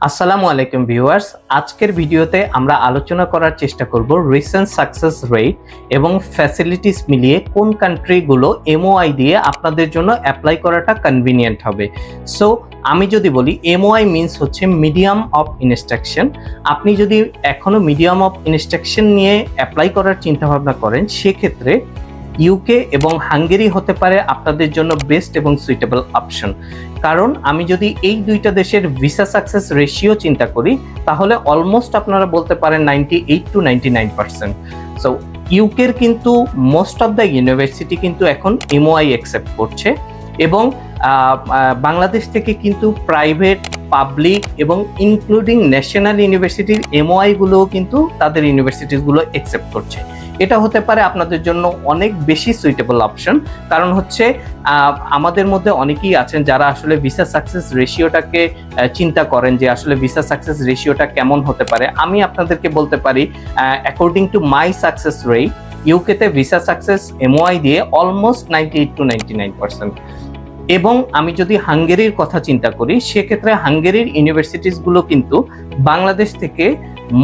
আসসালামু আলাইকুম ভিউয়ার্স, আজকের ভিডিওতে আমরা আলোচনা করার চেষ্টা করব রিসেন্ট সাকসেস রেট এবং ফ্যাসিলিটিস মিলিয়ে কোন কান্ট্রিগুলো এমওআই দিয়ে আপনাদের জন্য অ্যাপ্লাই করাটা কনভিনিয়েন্ট হবে। সো আমি যদি বলি এমওআই মিনস হচ্ছে মিডিয়াম অফ ইনস্ট্রাকশন। আপনি যদি এখনো মিডিয়াম অফ ইনস্ট্রাকশন নিয়ে অ্যাপ্লাই করার চিন্তাভাবনা করেন, সেক্ষেত্রে ইউকে এবং হাঙ্গেরি হতে পারে আপনাদের জন্য বেস্ট এবং সুইটেবল অপশন। কারণ আমি যদি এই দুইটা দেশের ভিসা সাকসেস রেশিও চিন্তা করি, তাহলে অলমোস্ট আপনারা বলতে পারেন 98 to 99%। সো ইউকের কিন্তু মোস্ট অফ দ্য ইউনিভার্সিটি কিন্তু এখন এমওআই অ্যাকসেপ্ট করছে, এবং বাংলাদেশ থেকে কিন্তু প্রাইভেট, পাবলিক এবং ইনক্লুডিং ন্যাশনাল ইউনিভার্সিটির এমওআইগুলোও কিন্তু তাদের ইউনিভার্সিটিগুলো অ্যাকসেপ্ট করছে। এটা হতে পারে আপনাদের জন্য অনেক বেশি সুইটেবল অপশন। কারণ হচ্ছে আমাদের মধ্যে অনেকেই আছেন যারা আসলে ভিসা সাকসেস রেশিওটাকে চিন্তা করেন যে আসলে ভিসা সাকসেস রেশিওটা কেমন হতে পারে। আমি আপনাদেরকে বলতে পারি, according to my success rate, ইউকেতে ভিসা সাকসেস এমওআই দিয়ে অলমোস্ট 98 to 99%। এবং আমি যদি হাঙ্গেরির কথা চিন্তা করি, সেক্ষেত্রে হাঙ্গেরির ইউনিভার্সিটিসগুলো কিন্তু বাংলাদেশ থেকে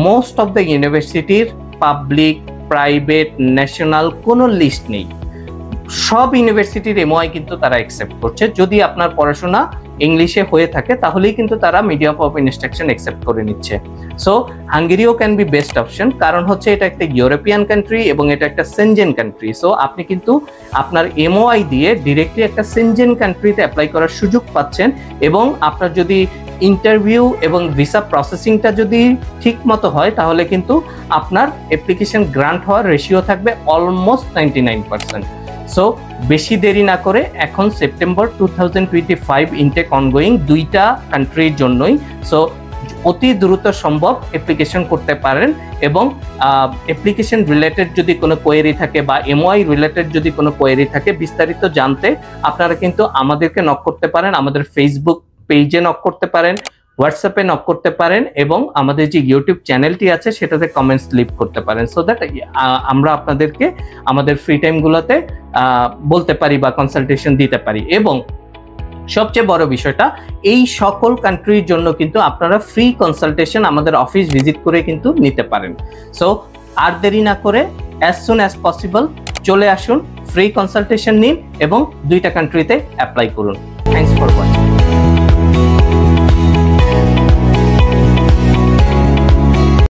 মোস্ট অফ দ্য ইউনিভার্সিটির পাবলিক, প্রাইভেট, ন্যাশনাল কোনো লিস্ট নেই। সব ইউনিভার্সিটির এমওআই কিন্তু তারা অ্যাকসেপ্ট করছে। যদি আপনার পড়াশোনা ইংলিশে হয়ে থাকে, তাহলেই কিন্তু তারা মিডিয়াম অফ ইনস্ট্রাকশন অ্যাকসেপ্ট করে নিচ্ছে। সো হাঙ্গেরিও ক্যান বি বেস্ট অপশন, কারণ হচ্ছে এটা একটা ইউরোপিয়ান কান্ট্রি এবং এটা একটা সেনজেন কান্ট্রি। সো আপনি কিন্তু আপনার এমওআই দিয়ে ডিরেক্টলি একটা সেনজেন কান্ট্রিতে অ্যাপ্লাই করার সুযোগ পাচ্ছেন, এবং আপনার যদি ইন্টারভিউ এবং ভিসা প্রসেসিংটা যদি ঠিক মতো হয়, তাহলে কিন্তু আপনার অ্যাপ্লিকেশন গ্রান্ট হওয়ার রেশিও থাকবে অলমোস্ট 99%। সো বেশি দেরি না করে এখন সেপ্টেম্বর 2025 ইনটেক অনগোয়িং দুইটা কান্ট্রির জন্যই। সো অতি দ্রুত সম্ভব অ্যাপ্লিকেশন করতে পারেন, এবং অ্যাপ্লিকেশন রিলেটেড যদি কোনো কোয়েরি থাকে বা এমওআই রিলেটেড যদি কোনো কোয়েরি থাকে, বিস্তারিত জানতে আপনারা কিন্তু আমাদেরকে নক করতে পারেন, আমাদের ফেসবুক পেজে নক করতে পারেন, হোয়াটসঅ্যাপে নক করতে পারেন, এবং আমাদের যে ইউটিউব চ্যানেলটি আছে সেটাতে কমেন্টস লিভ করতে পারেন, সো দ্যাট আমরা আপনাদেরকে আমাদের ফ্রি টাইমগুলোতে বলতে পারি বা কনসালটেশন দিতে পারি। এবং সবচেয়ে বড় বিষয়টা, এই সকল কান্ট্রির জন্য কিন্তু আপনারা ফ্রি কনসালটেশন আমাদের অফিস ভিজিট করে কিন্তু নিতে পারেন। সো আর দেরি না করে অ্যাজ সুন অ্যাজ পসিবল চলে আসুন, ফ্রি কনসালটেশন নিন এবং দুইটা কান্ট্রিতে অ্যাপ্লাই করুন। Thanks for